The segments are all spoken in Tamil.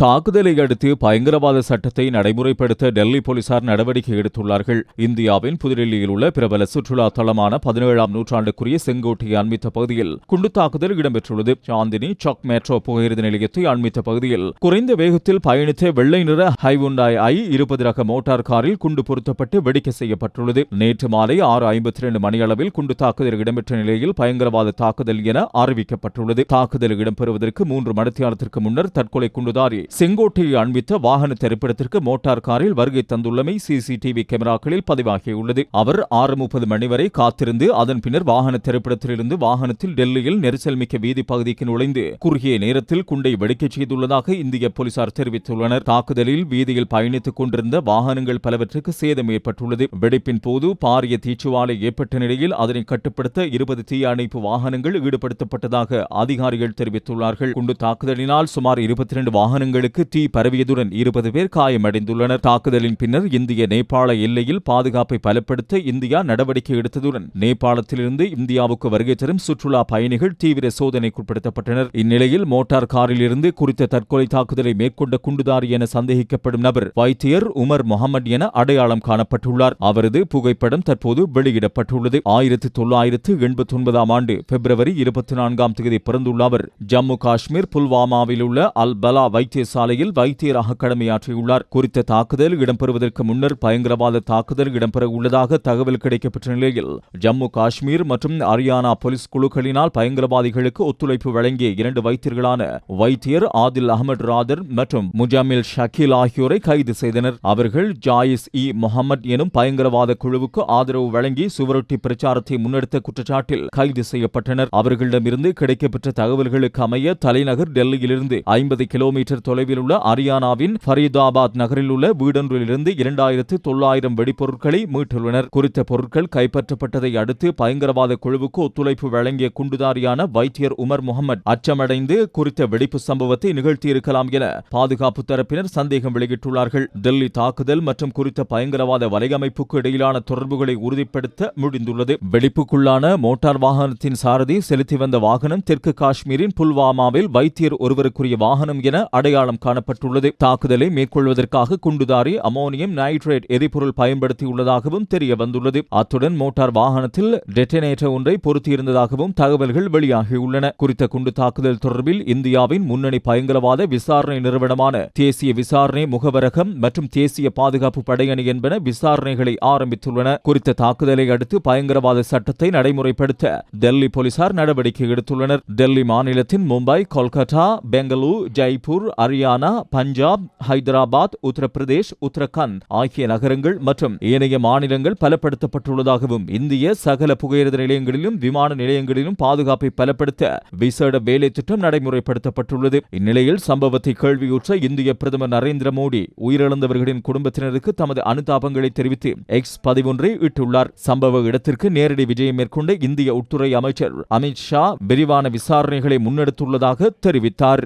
தாக்குதலை அடுத்து பயங்கரவாத சட்டத்தை நடைமுறைப்படுத்த டெல்லி போலீசார் நடவடிக்கை எடுத்துள்ளார்கள். இந்தியாவின் புதுடெல்லியில் உள்ள பிரபல சுற்றுலா தளமான 17ஆம் நூற்றாண்டுக்குரிய செங்கோட்டையை அண்மித்த பகுதியில் குண்டு தாக்குதல் இடம்பெற்றுள்ளது. சாந்தினி சாக் மெட்ரோ புகையிரத நிலையத்தை அண்மித்த பகுதியில் குறைந்த வேகத்தில் பயணித்த வெள்ளை நிற ஹைவுண்டாய் i20 ரக மோட்டார் காரில் குண்டு பொருத்தப்பட்டு வெடிக்க செய்யப்பட்டுள்ளது. நேற்று மாலை 6:52 மணியளவில் குண்டு தாக்குதல் இடம்பெற்ற நிலையில் பயங்கரவாத தாக்குதல் என அறிவிக்கப்பட்டுள்ளது. தாக்குதல் இடம்பெறுவதற்கு 3 மணித்தியாலத்திற்கு முன்னர் தற்கொலை குண்டுதாரி செங்கோட்டையை அண்மித்த வாகன திரைப்படத்திற்கு மோட்டார் காரில் வருகை தந்துள்ளமை சிசிடிவி கேமராக்களில் பதிவாகியுள்ளது. அவர் 6:30 மணி வரை காத்திருந்து அதன் பின்னர் வாகன திரைப்படத்திலிருந்து வாகனத்தில் டெல்லியில் நெரிசல் மிக்க வீதி பகுதிக்கு நுழைந்து குறுகிய நேரத்தில் குண்டை வெடிக்கச் செய்துள்ளதாக இந்திய போலீசார் தெரிவித்துள்ளனர். தாக்குதலில் வீதியில் பயணித்துக் கொண்டிருந்த வாகனங்கள் பலவற்றுக்கு சேதம் ஏற்பட்டுள்ளது. வெடிப்பின் போது பாரிய தீச்சுவாலை ஏற்பட்ட நிலையில் அதனை கட்டுப்படுத்த 20 தீயணைப்பு வாகனங்கள் ஈடுபடுத்தப்பட்டதாக அதிகாரிகள் தெரிவித்துள்ளார்கள். குண்டு தாக்குதலினால் சுமார் 22 வாகனங்களுக்கு தீ பரவியதுடன் 20 பேர் காயமடைந்துள்ளனர். தாக்குதலின் பின்னர் இந்திய நேபாள எல்லையில் பாதுகாப்பை பலப்படுத்த இந்தியா நடவடிக்கை எடுத்ததுடன் நேபாளத்திலிருந்து இந்தியாவுக்கு வருகை தரும் சுற்றுலா பயணிகள் தீவிர சோதனைக்குட்படுத்தப்பட்டனர். இந்நிலையில் மோட்டார் காரில் இருந்து குறித்த தற்கொலை தாக்குதலை மேற்கொண்ட குண்டுதாரி என சந்தேகிக்கப்படும் நபர் வைத்தியர் உமர் முகமது என அடையாளம் காணப்பட்டுள்ளார். அவரது புகைப்படம் தற்போது வெளியிடப்பட்டுள்ளது. 1989ஆம் ஆண்டு பிப்ரவரி 24ஆம் தேதி பிறந்துள்ள அவர் ஜம்மு காஷ்மீர் புல்வாமாவில் உள்ள அல் பலா வைத்தியசாலையில் வைத்தியராக கடமையாற்றியுள்ளார். குறித்த தாக்குதல் இடம்பெறுவதற்கு முன்னர் பயங்கரவாத தாக்குதல் இடம்பெற உள்ளதாக தகவல் கிடைக்கப்பெற்ற நிலையில் ஜம்மு காஷ்மீர் மற்றும் ஹரியானா போலீஸ் குழுக்களினால் பயங்கரவாதிகளுக்கு ஒத்துழைப்பு வழங்கிய 2 வைத்தியர்களான வைத்தியர் ஆதில் அகமது ராதர் மற்றும் முஜாமில் ஷக்கீல் ஆகியோரை கைது செய்தனர். அவர்கள் ஜாயிஸ் இ முகமது எனும் பயங்கரவாத குழுவுக்கு ஆதரவு வழங்கி சுவரொட்டி பிரச்சாரத்தை முன்னெடுத்த குற்றச்சாட்டில் கைது செய்யப்பட்டனர். அவர்களிடமிருந்து கிடைக்கப்பெற்ற தகவல்களுக்கு அமைய தலைநகர் டெல்லியிலிருந்து 50 கிலோமீட்டர் தொலைவில் உள்ள ஹரியானாவின் ஃபரீதாபாத் நகரில் உள்ள வீடொன்றிலிருந்து 2900 வெடிப்பொருட்களை மீட்டுள்ளனர். குறித்த பொருட்கள் கைப்பற்றப்பட்டதை அடுத்து பயங்கரவாத குழுவுக்கு ஒத்துழைப்பு வழங்கிய குண்டுதாரியான வைத்தியர் உமர் முகமது அச்சமடைந்து குறித்த வெடிப்பு சம்பவத்தை நிகழ்த்தியிருக்கலாம் என பாதுகாப்பு தரப்பினர் சந்தேகம் வெளியிட்டுள்ளார்கள். டெல்லி தாக்குதல் மற்றும் குறித்த பயங்கரவாத வலையமைப்புக்கு இடையிலான தொடர்புகளை உறுதிப்படுத்த முடிந்துள்ளது. வெடிப்புக்குள்ளான மோட்டார் வாகனத்தின் சாரதி செலுத்தி வந்த வாகனம் தெற்கு காஷ்மீரின் புல்வாமாவில் வைத்தியர் ஒருவருக்குரிய வாகனம் என அடையாளம் காணப்பட்டுள்ளது. தாக்குதலை மேற்கொள்வதற்காக குண்டுதாரி அமோனியம் நைட்ரேட் எரிபொருள் பயன்படுத்தியுள்ளதாகவும் தெரிய வந்துள்ளது. அத்துடன் மோட்டார் வாகனத்தில் டெட்டனேட்டர் ஒன்றை பொருத்தியிருந்ததாகவும் தகவல்கள் வெளியாகியுள்ளன. குறித்த குண்டு தாக்குதல் தொடர்பில் இந்தியாவின் முன்னணி பயங்கரவாத விசாரணை நிறுவனமான தேசிய விசாரணை முகவரகம் மற்றும் தேசிய பாதுகாப்பு படையணி என்பன விசாரணைகளை ஆரம்பித்துள்ளன. குறித்த தாக்குதலை அடுத்து பயங்கரவாத சட்டத்தை நடைமுறைப்படுத்த டெல்லி போலீசார் நடவடிக்கை எடுத்துள்ளனர். டெல்லி மாநிலத்தின் மும்பை, கொல்கத்தா, பெங்களூரு, ஜெய்ப்பூர், ஹரியானா, பஞ்சாப், ஹைதராபாத், உத்தரப்பிரதேஷ், உத்தரகாண்ட் ஆகிய நகரங்கள் மற்றும் ஏனைய மாநிலங்கள் பலப்படுத்தப்பட்டுள்ளதாகவும் இந்திய சகல புகையிரத நிலையங்களிலும் விமான நிலையங்களிலும் பாதுகாப்பை பலப்படுத்த விசேட வேலை திட்டம் நடைமுறைப்படுத்தப்பட்டுள்ளது. இந்நிலையில் சம்பவத்தை கேள்வியுற்ற இந்திய பிரதமர் நரேந்திர மோடி உயிரிழந்தவர்களின் குடும்பத்தினருக்கு தமது அனுதாபங்களை தெரிவித்து எக்ஸ் பதிவொன்றை இட்டுள்ளார். சம்பவ இடத்திற்கு நேரடி விஜயம் மேற்கொண்ட இந்திய உள்துறை அமைச்சர் அமித் ஷா விரிவான விசாரணைகளை முன்னெடுத்துள்ளதாக தெரிவித்தார்.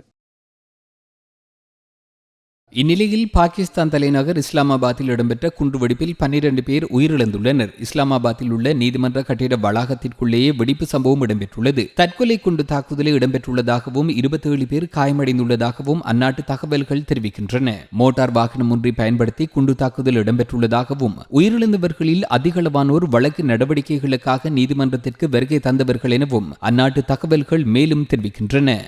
இந்நிலையில் பாகிஸ்தான் தலைநகர் இஸ்லாமாபாத்தில் இடம்பெற்ற குண்டுவெடிப்பில் 12 பேர் உயிரிழந்துள்ளனர். இஸ்லாமாபாத்தில் உள்ள நீதிமன்ற கட்டிட வளாகத்திற்குள்ளேயே வெடிப்பு சம்பவம் இடம்பெற்றுள்ளது. தற்கொலை குண்டு தாக்குதலில் இடம்பெற்றுள்ளதாகவும் 27 பேர் காயமடைந்துள்ளதாகவும் அந்நாட்டு தகவல்கள் தெரிவிக்கின்றன. மோட்டார் வாகனம் ஒன்றை பயன்படுத்தி குண்டு தாக்குதல் இடம்பெற்றுள்ளதாகவும் உயிரிழந்தவர்களில் அதிகளவானோர் வழக்கு நடவடிக்கைகளுக்காக நீதிமன்றத்திற்கு வருகை தந்தவர்கள் எனவும் அந்நாட்டு தகவல்கள் மேலும் தெரிவிக்கின்றன.